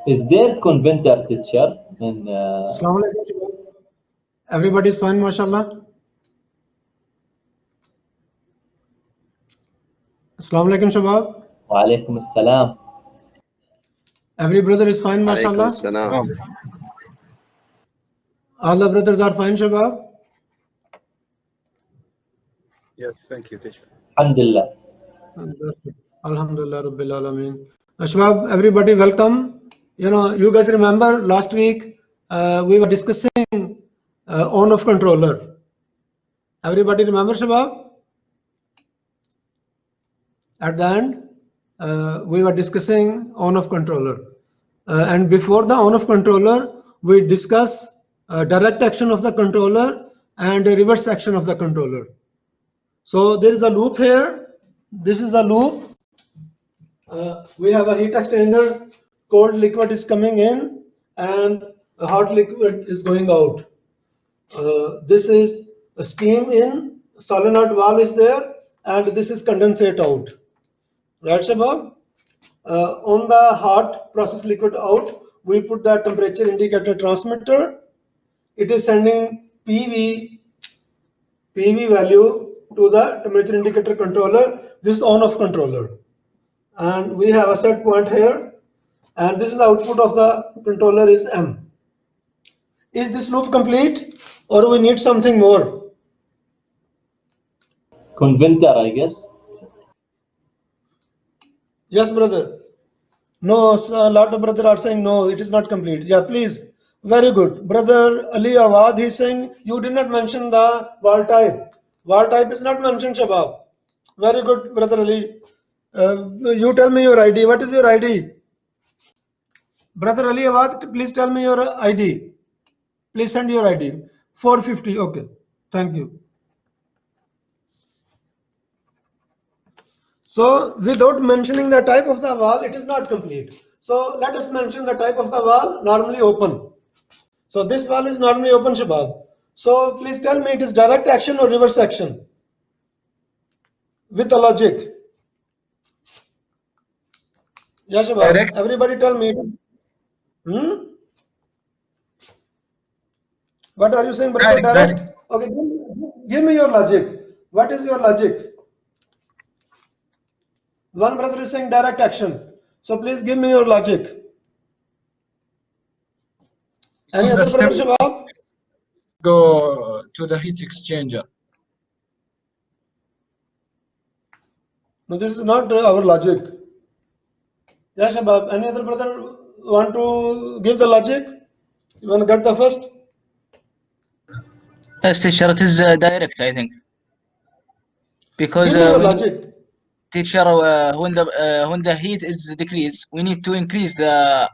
Is there converter, teacher? In Assalamu alaikum. Everybody is fine, mashallah. Assalamu alaikum, Shabab. wa alaikum assalam. Every brother is fine, عليكم mashallah. السلام. All the brothers are fine, Shabab. Yes, thank you, teacher. Alhamdulillah. Alhamdulillah Rabbil Alameen. Shabab, everybody welcome. You know, you guys remember last week we were discussing on-off controller. Everybody remember, Shabab? At the end, we were discussing on-off controller. And before the on-off controller, we discuss direct action of the controller and reverse action of the controller. So there is a loop here. This is the loop. We have a heat exchanger. Cold liquid is coming in and a hot liquid is going out. This is a steam in, solenoid valve is there, and this is condensate out. Right, Shabab? On the hot process liquid out, we put the temperature indicator transmitter. It is sending PV value to the temperature indicator controller. This is on-off controller. And we have a set point here. And this is the output of the controller is M. Is this loop complete or we need something more? Converter, I guess. Yes, brother. No, so a lot of brothers are saying no, it is not complete. Yeah, please. Very good. Brother Ali Awad, he is saying you did not mention the wall type. Wall type is not mentioned, Shabab. Very good, Brother Ali. You tell me your ID. What is your ID? Brother Ali Awad, please tell me your ID. Please send your ID. 450. Okay. Thank you. So without mentioning the type of the valve, it is not complete. So let us mention the type of the valve, normally open. So this valve is normally open, Shabab. So please tell me it is direct action or reverse action with the logic. Yes, Shabab. Direct. Everybody tell me. What are you saying, brother? Direct. Okay, give me your logic. What is your logic? One brother is saying direct action. So please give me your logic. Any other brother, Shabab? Go to the heat exchanger. No, this is not our logic. Yes, Shabab. Any other brother want to give the logic? You want to get the first? Yes, teacher, it is direct, I think. Because Give me your logic. teacher, when the heat is decreased, we need to increase the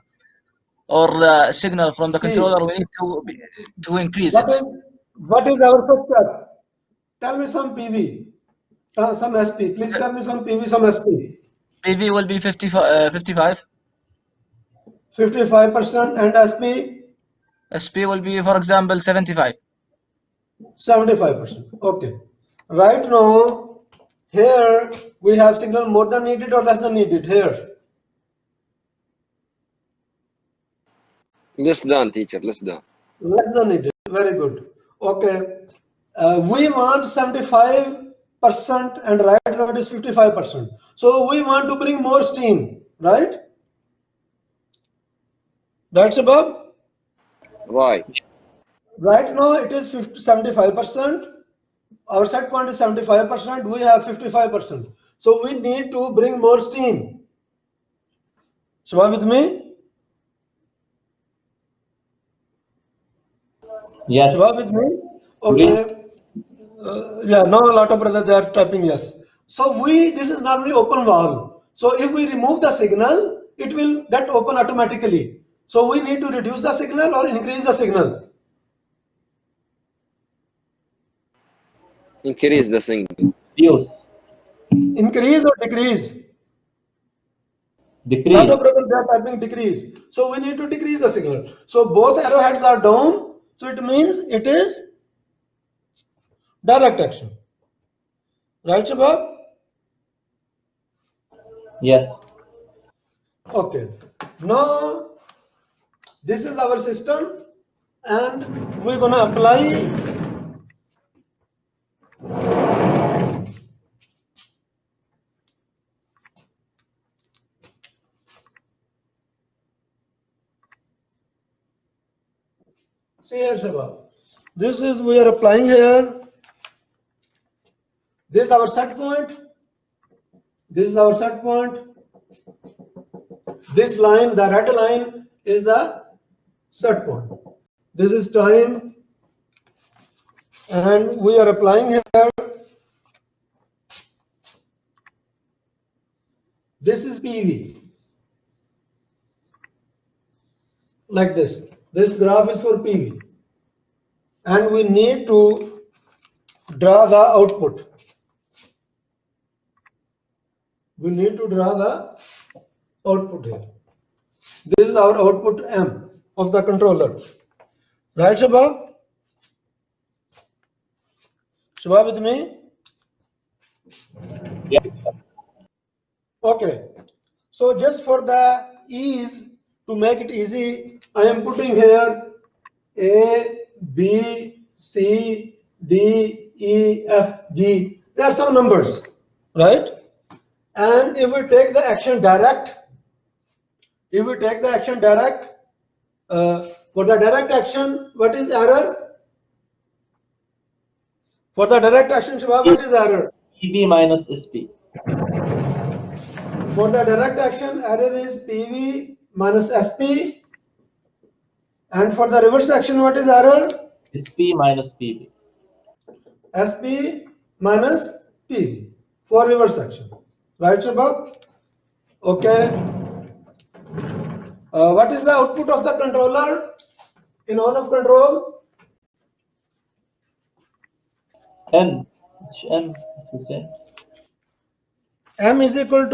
signal from the controller. We need to increase it. What is our first step? Tell me some PV, some SP. Please tell me some PV, some SP. PV will be 55. 55% and SP? SP will be, for example, 75. 75%. Okay. Right now, here we have signal more than needed or less than needed here. Less than, teacher, less than. Less than needed. Very good. Okay. We want 75% and right now it is 55%. So we want to bring more steam, right? Right, Shabab? Right. Right now it is 75%. Our set point is 75%. We have 55%. So we need to bring more steam. Shabab with me? Yes. Shabab with me? Okay. Yeah, now a lot of brothers they are typing yes. So this is normally open valve. So if we remove the signal, it will get open automatically. So we need to reduce the signal or increase the signal. Increase the signal. Reduce. Increase or decrease? Decrease. Lot of brothers they are typing decrease. So we need to decrease the signal. So both arrowheads are down. So it means it is direct action. Right, Shabab? Yes. Okay. Now This is our system, and we're gonna apply see here, Shabab. This is we are applying here. This is our set point. This is our set point. This line, the red line, is the set point. This is time, and we are applying here. This is PV. Like this. This graph is for PV. And we need to draw the output. We need to draw the output here. This is our output M of the controller. Right, Shabab? Shabab with me? Yeah. Okay. So just for the ease, to make it easy, I am putting here A, B, C, D, E, F, G. There are some numbers, right? And if we take the action direct, for the direct action, what is error? For the direct action, Shabab, what is error? PV minus SP. For the direct action, error is PV minus SP. And for the reverse action, what is error? SP minus PV. SP minus PV for reverse action. Right, Shabab? Okay. What is the output of the controller in on-off control? M. Which M? What you say? M is equal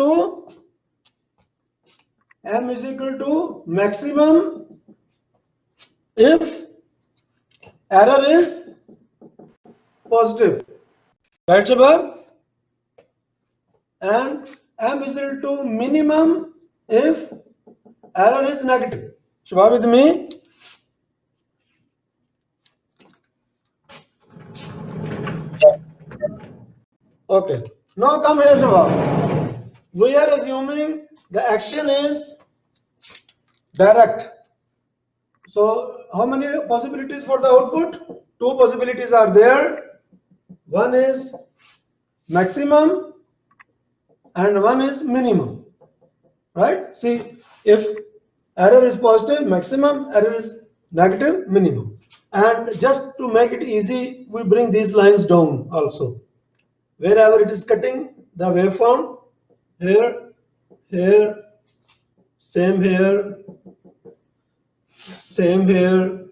to maximum if error is positive. Right, Shabab? And M is equal to minimum if error is negative. Shabab with me? Okay. Now come here, Shabab. We are assuming the action is direct. So how many possibilities for the output? Two possibilities are there. One is maximum and one is minimum. Right? See, if error is positive, maximum, error is negative, minimum. And just to make it easy, we bring these lines down also. Wherever it is cutting the waveform, here, here, same here, same here,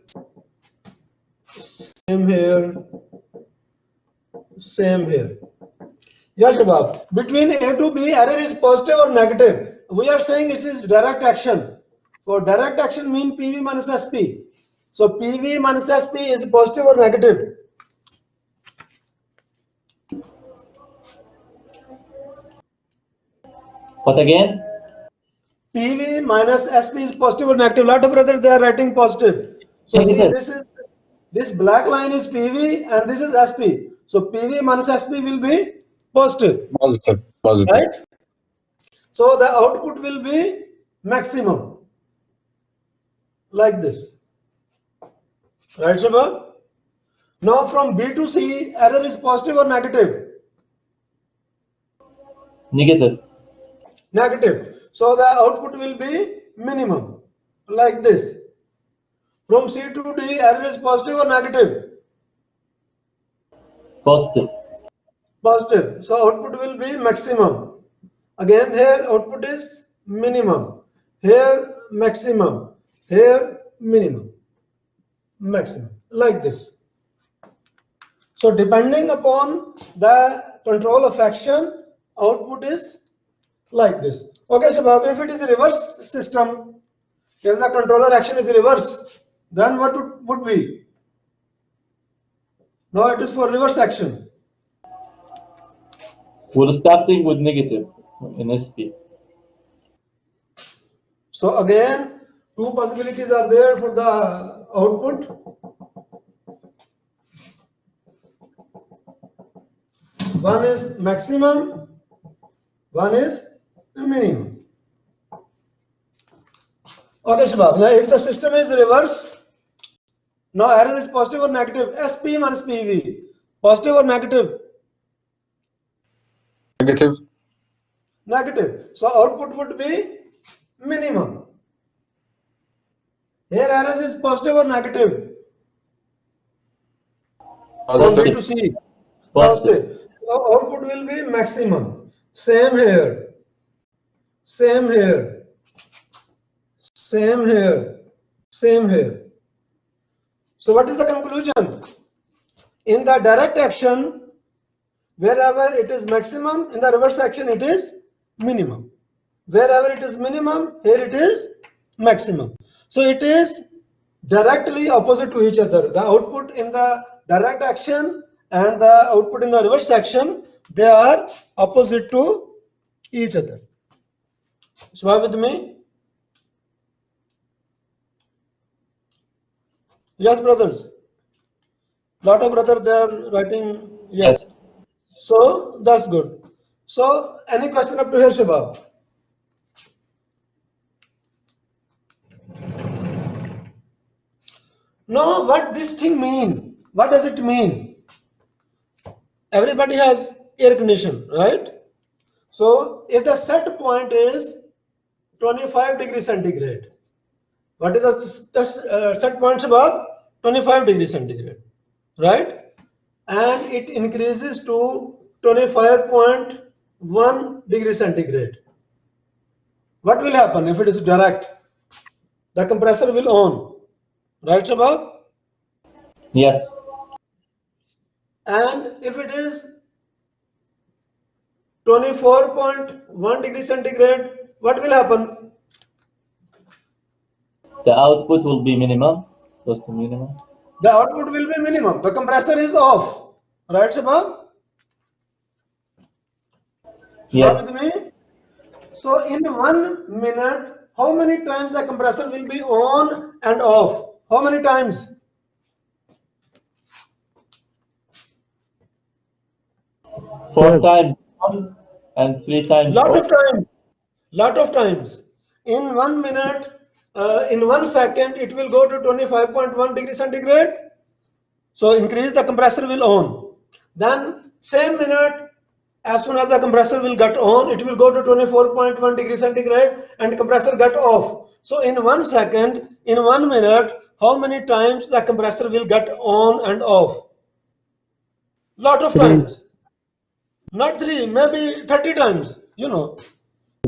same here, same here. Yes, Shabab. Between A to B, error is positive or negative. We are saying it is direct action. For direct action mean PV minus SP. So PV minus SP is positive or negative? What again? PV minus SP is positive or negative? Lot of brothers, they are writing positive. So see, this black line is PV and this is SP. So PV minus SP will be positive. Positive. Right? So the output will be maximum. Like this. Right, Shabab? Now from B to C, error is positive or negative? Negative. Negative. So the output will be minimum. Like this. From C to D, error is positive or negative? Positive. Positive. So output will be maximum. Again here output is minimum. Here maximum. Here minimum. Maximum. Like this. So depending upon the control of action, output is like this. Okay, Shabab, if it is a reverse system, if the controller action is reverse, then what would be? Now it is for reverse action. We're starting with negative in SP. So again, Two possibilities are there for the output. One is maximum, one is minimum. Okay, Shabab. Now, if the system is reverse, now error is positive or negative. SP minus PV. Positive or negative? Negative. Negative. So output would be minimum. Here error is positive or negative? From B to C. Positive. So output will be maximum. Same here. Same here. Same here. Same here. So what is the conclusion? In the direct action, wherever it is maximum, in the reverse action it is minimum. Wherever it is minimum, here it is maximum. So it is directly opposite to each other. The output in the direct action and the output in the reverse action, they are opposite to each other. So are with me? Yes, brothers. Lot of brothers they are writing yes. So that's good. So any question up to here, Shabab? No, what this thing mean? What does it mean? Everybody has air condition, right? So if the set point is 25 degrees centigrade, what is the set point above? 25 degrees centigrade, right? And it increases to 25.1 degrees centigrade. What will happen if it is direct? The compressor will on, right, Shabab? Yes. And if it is 24.1 degrees centigrade, what will happen? The output will be minimum, close to minimum. The output will be minimum. The compressor is off, right, Shabab? Yes. With me? So in 1 minute, how many times the compressor will be on and off? How many times? Four times on and 3 times Lot off. of times. Lot of times. In 1 minute, in 1 second, it will go to 25.1 degrees centigrade. So increase the compressor will on. Then same minute, as soon as the compressor will get on, it will go to 24.1 degrees centigrade and compressor get off. So in 1 second, in 1 minute, how many times the compressor will get on and off? Lot of times. Not 3, maybe 30 times, you know.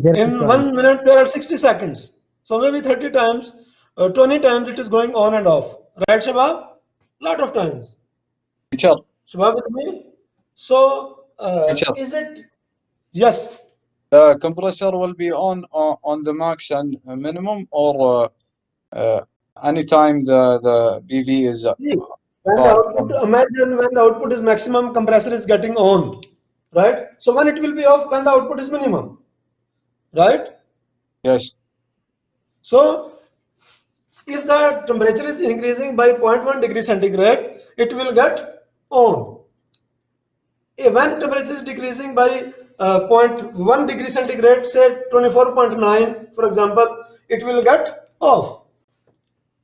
In 1 minute, there are 60 seconds. So maybe 30 times, 20 times it is going on and off. Right, Shabab? Lot of times. Teacher. Shabab with me? So, Teacher. is it? Yes. The compressor will be on the max and minimum, or anytime the PV is. When the output, imagine when the output is maximum, compressor is getting on, right? So when it will be off, when the output is minimum, right? Yes. So if the temperature is increasing by 0.1 degree centigrade, it will get on. When temperature is decreasing by 0.1 degree centigrade, say 24.9, for example, it will get off,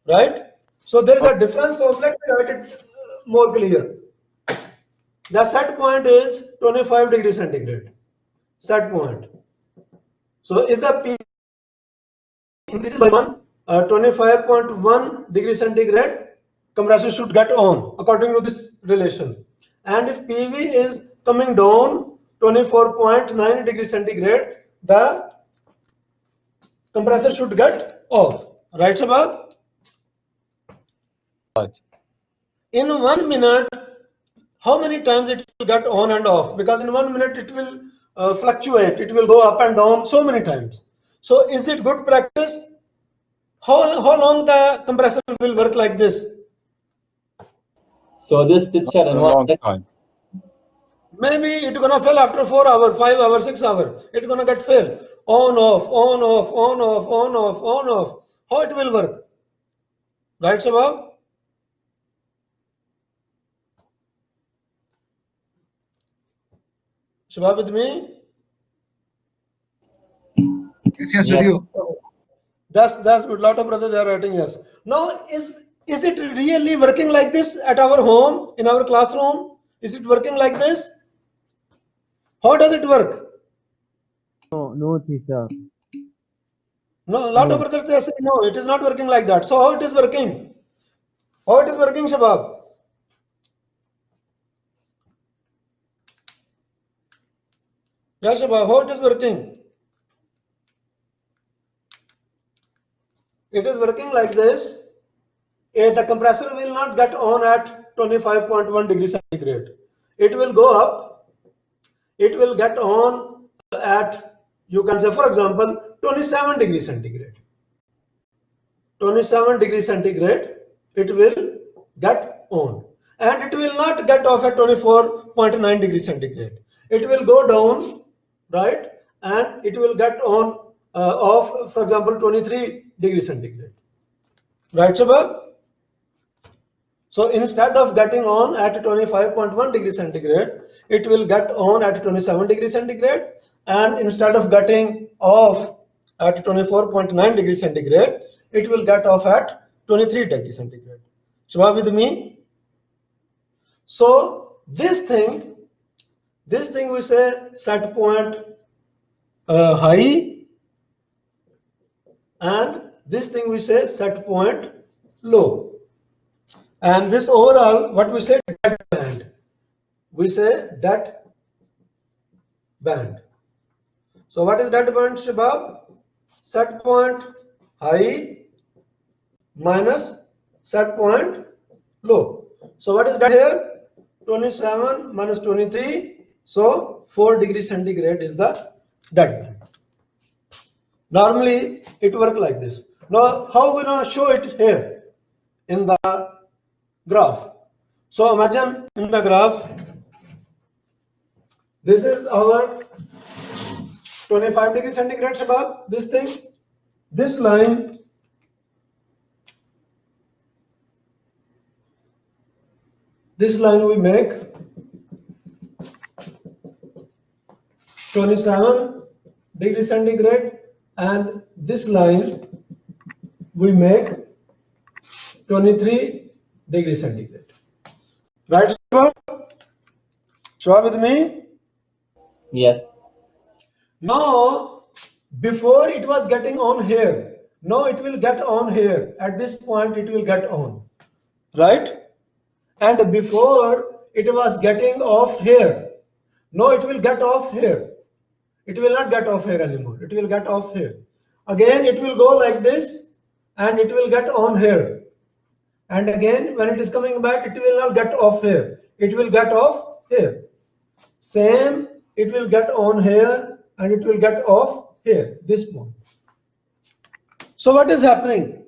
right? So there is a difference. So let me write it more clear. The set point is 25 degrees centigrade. Set point. So if the P increases by 25.1 degree centigrade, compressor should get on according to this relation. And if PV is coming down 24.9 degree centigrade, the compressor should get off. Right, Shabab? Right. In 1 minute, how many times it will get on and off? Because in 1 minute it will fluctuate, it will go up and down so many times. So is it good practice? How long the compressor will work like this? So this teacher in A one long time. Maybe it's gonna fail after 4 hours, 5 hours, 6 hours. It's gonna get fail. On, off, on, off, on, off, on, off, on, off. how it will work? Right, Shabab? Shabab with me? Yes, with you. That's good. Lot of brothers are writing yes. Now, is it really working like this at our home, in our classroom? Is it working like this? How does it work? No, teacher. No, a lot of brothers they say no, it is not working like that. So how it is working? How it is working, Shabab? Yeah, Shabab, how it is working? It is working like this. The compressor will not get on at 25.1 degrees centigrade. It will go up. It will get on at, you can say, for example, 27 degrees centigrade. 27 degrees centigrade, it will get on. And it will not get off at 24.9 degrees centigrade. It will go down, right? And it will get on off, for example, 23 degrees centigrade. Right, Shabab? So instead of getting on at 25.1 degrees centigrade, it will get on at 27 degrees centigrade. And instead of getting off at 24.9 degrees centigrade, it will get off at 23 degrees centigrade. Shabab with me? So this thing we say set point high, and this thing we say set point low. And this overall, what we say, dead band. We say dead band. So what is dead band, Shabab? Set point high minus set point low. So what is that here? 27 minus 23. So 4 degrees centigrade is the dead band. Normally it works like this. Now how we gonna show it here in the graph? So imagine in the graph, this is our 25 degrees centigrade, Shabab, this thing. This line we make 27 degrees centigrade, and this line we make 23 degrees centigrade. Right, Shabab? Shabab with me? Yes. Now, before it was getting on here, now it will get on here. At this point, it will get on, right? And before it was getting off here, now it will get off here. It will not get off here anymore. It will get off here. Again, it will go like this, and it will get on here. And again, when it is coming back, it will not get off here. It will get off here. Same, it will get on here, and it will get off here, this point. So what is happening?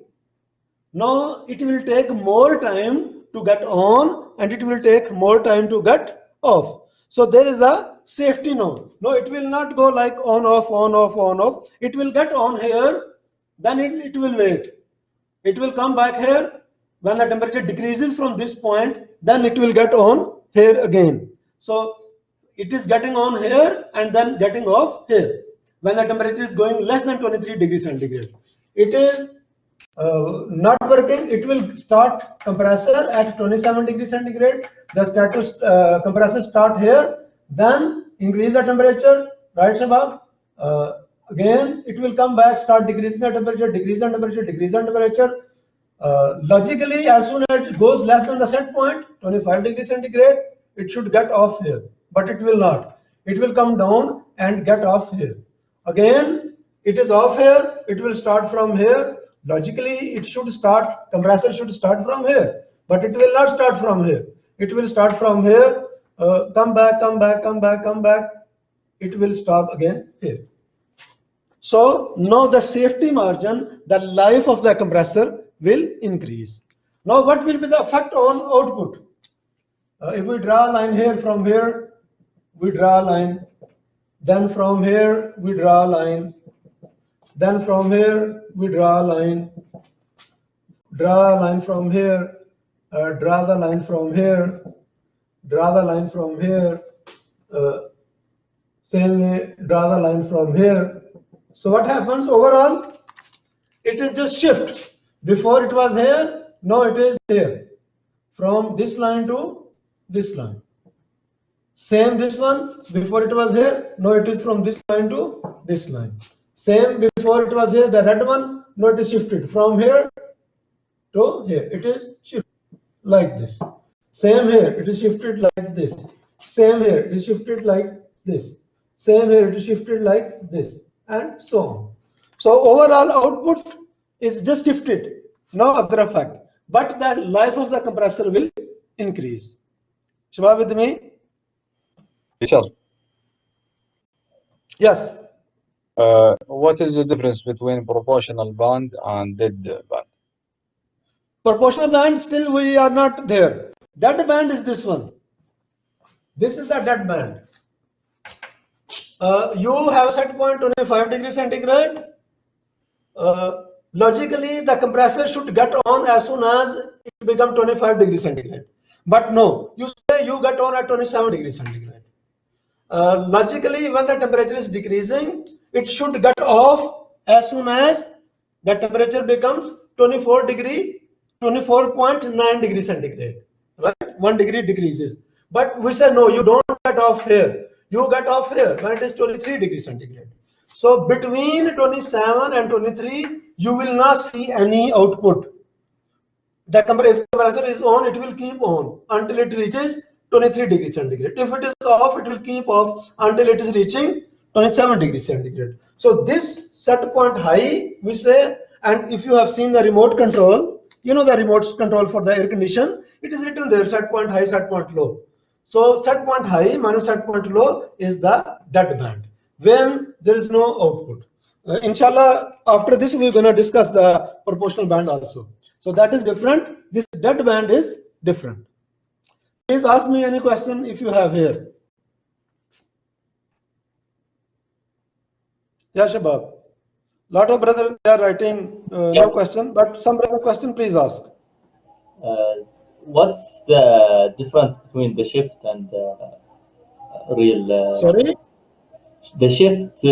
Now it will take more time to get on, and it will take more time to get off. So there is a safety now. No, it will not go like on, off, on, off, on, off. It will get on here, then it will wait. It will come back here. When the temperature decreases from this point, then it will get on here again. So it is getting on here and then getting off here. When the temperature is going less than 23 degrees centigrade, it is not working. It will start compressor at 27 degrees centigrade. The status compressor start here, then increase the temperature, right, Shabab? Again, it will come back, start decreasing the temperature, decrease the temperature, decrease the temperature. Logically, as soon as it goes less than the set point, 25 degrees centigrade, it should get off here, but it will not. It will come down and get off here. Again, it is off here, it will start from here. Logically, it should start, compressor should start from here, but it will not start from here. It will start from here, come back, come back, come back, come back. It will stop again here. So now the safety margin, the life of the compressor will increase. Now what will be the effect on output? If we draw a line here, from here, we draw a line. Then from here, we draw a line. Then from here, we draw a line. draw a line from here, draw the line from here, draw the line from here, same way, draw the line from here. So what happens overall? It is just shift. Before it was here, now it is here. From this line to this line. Same this one, before it was here, now it is from this line to this line. Same before it was here, the red one, now it is shifted from here to here. It is shifted like this. Same here, it is shifted like this. Same here, it is shifted like this. Same here, it is shifted like this, and so on. So overall output is just shifted, no other effect. But the life of the compressor will increase. Shabab with me? Sir, Yes. what is the difference between proportional band and dead band? Proportional band, still we are not there. Dead band is this one. This is the dead band. You have set point 25 degrees centigrade. Logically, the compressor should get on as soon as it becomes 25 degrees centigrade. But no, you say you get on at 27 degrees centigrade. Logically, when the temperature is decreasing, it should get off as soon as the temperature becomes 24.9 degrees centigrade. Right? 1 degree decreases. But we say no, you don't get off here. You get off here when it is 23 degrees centigrade. So between 27 and 23, you will not see any output. The compressor is on, it will keep on until it reaches 23 degrees centigrade. If it is off, it will keep off until it is reaching 27 degrees centigrade. So this set point high, we say, and if you have seen the remote control, you know the remote control for the air condition, it is written there, set point high, set point low. So set point high minus set point low is the dead band, when there is no output. Inshallah, after this we are going to discuss the proportional band also. So that is different. This dead band is different. Please ask me any question if you have here. Yeah, Shabab. Lot of brothers are writing no question, but some brother question, please ask. What's the difference between the shift and real? Sorry? The shift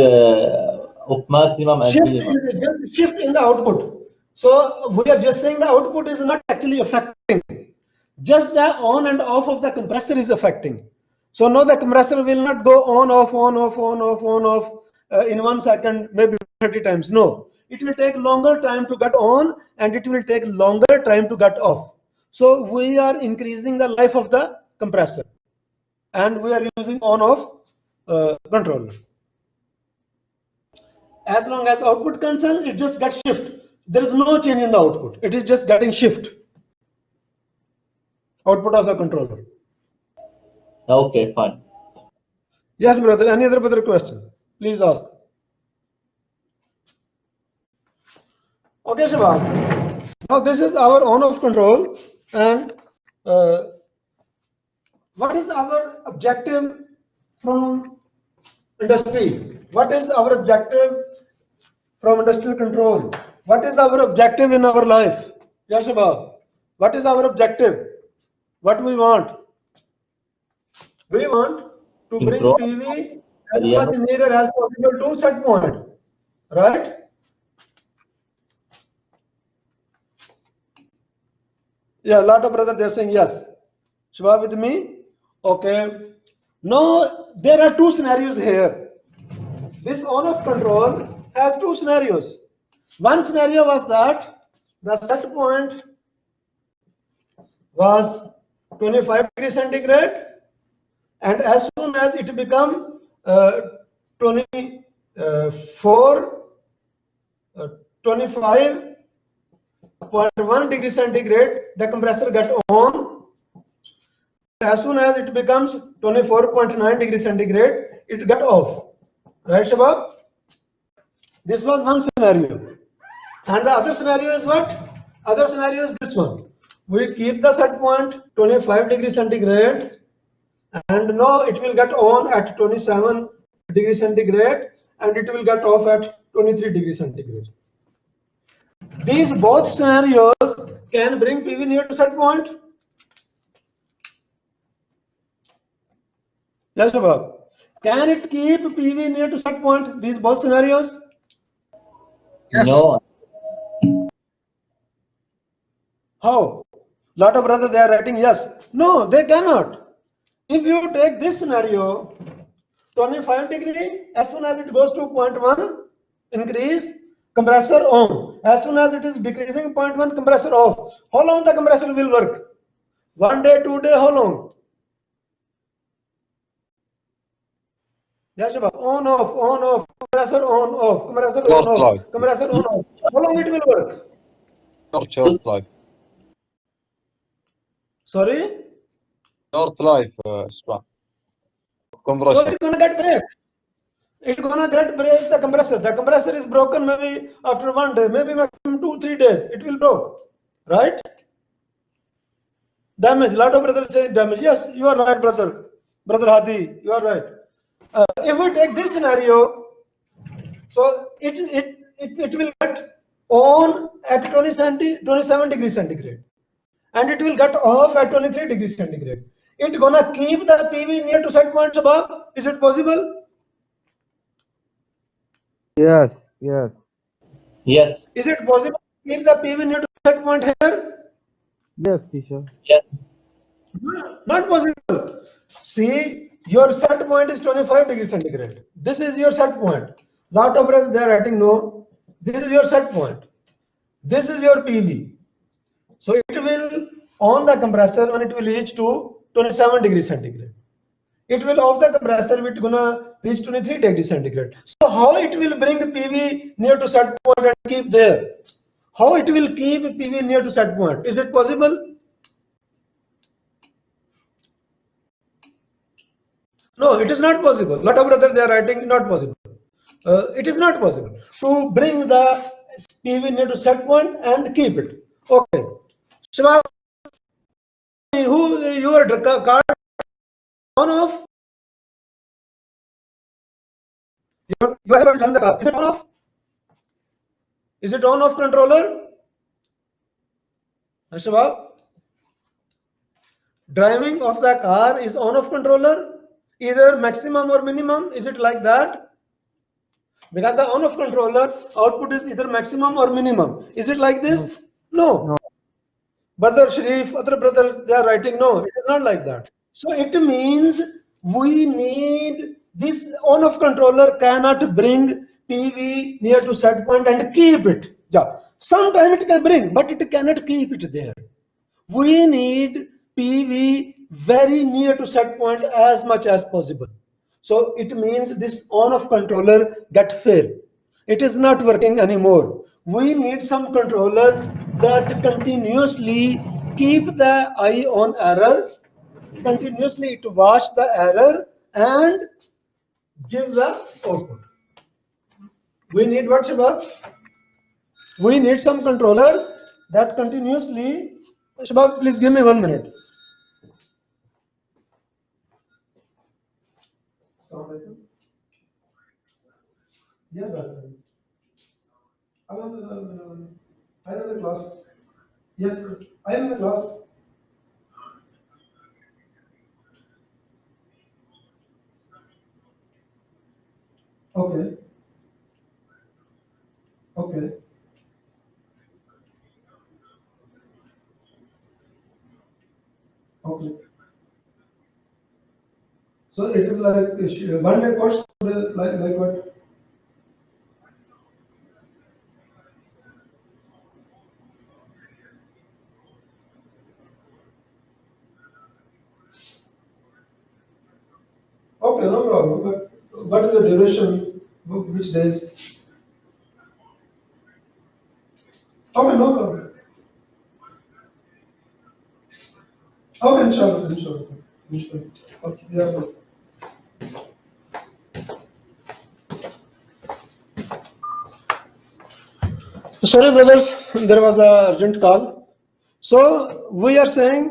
of maximum and Shift minimum. is just shift in the output. So we are just saying the output is not actually affecting. Just the on and off of the compressor is affecting. So now the compressor will not go on, off, on, off, on, off, on, off in 1 second, maybe 30 times. No, it will take longer time to get on and it will take longer time to get off. So we are increasing the life of the compressor and we are using on-off controller. As long as output concerned, it just gets shift. There is no change in the output. It is just getting shift. Output of the controller. Okay, fine. Yes, brother. Any other brother question? Please ask. Okay, Shabab. Now this is our on-off control, and what is our objective from industry? What is our objective from industrial control? What is our objective in our life? Yes, Shabab. What is our objective? What we want? We want to bring Control. PV as much nearer as possible to set point, right? Yeah, a lot of brothers they're saying yes. Shabab with me? Okay. Now there are two scenarios here. This on-off control has two scenarios. One scenario was that the set point was 25 degrees centigrade, and as soon as it become 25 0.1 degree centigrade, the compressor gets on. As soon as it becomes 24.9 degrees centigrade, it gets off. Right, Shabab? This was one scenario. And the other scenario is what? Other scenario is this one. We keep the set point 25 degrees centigrade, and now it will get on at 27 degrees centigrade, and it will get off at 23 degrees centigrade. These both scenarios can bring PV near to set point? Yes, Shabab. Can it keep PV near to set point? These both scenarios? Yes. No. How? Lot of brothers, they are writing yes. No, they cannot. If you take this scenario, 25 degree, as soon as it goes to 0.1, increase, compressor on. As soon as it is decreasing 0.1, compressor off. How long the compressor will work? 1 day, 2 days, how long? Yes, Shabab. On, off, compressor on, off, compressor on, Short off, life. compressor on, off. How long it will work? Short life. Sorry? Short life span. So Compression. it's gonna get break. It's gonna get break the compressor. The compressor is broken maybe after 1 day, maybe maximum 2-3 days. It will broke, right? Damage. Lot of brothers say damage. Yes, you are right, brother. Brother Hadi, you are right. If we take this scenario, so it will get on at 27 degrees centigrade, and it will get off at 23 degrees centigrade. It's gonna keep the PV near to set point above. Is it possible? Yes, yes. Yes. Is it possible to keep the PV near to set point here? Yes, teacher. Yes. Not possible. See, your set point is 25 degrees centigrade. This is your set point. Lot of brothers, they are writing no. This is your set point. This is your PV. So it will on the compressor when it will reach to 27 degrees centigrade. It will off the compressor, it's gonna reach 23 degrees centigrade. So how it will bring PV near to set point and keep there? How it will keep PV near to set point? Is it possible? No, it is not possible. Lot of brothers, they are writing not possible. It is not possible to bring the PV near to set point and keep it. Okay. Shabab, who your card on off? You have done the car. Is it on off? Is it on off controller? Shabab, driving of the car is on off controller, either maximum or minimum. Is it like that? Because the on off controller output is either maximum or minimum. Is it like this? No. No. Brother Sharif, other brothers, they are writing no, it is not like that. So it means we need this on off controller cannot bring PV near to set point and keep it. Yeah. Sometime it can bring, but it cannot keep it there. We need PV very near to set point as much as possible. So it means this on off controller get fail. It is not working anymore. We need some controller that continuously keep the eye on error, continuously to watch the error and give the output. We need what, Shabab? We need some controller that continuously. Shabab, please give me 1 minute. Yes, sir. I am in the class. Yes, sir. I am in the class. Okay. Okay. Okay. So it is like 1 day course, like what? Okay, no problem. But what is the duration? Which days? Okay, no problem. Okay, inshallah. Okay, yeah. Sir. Sorry, brothers, there was a urgent call. So we are saying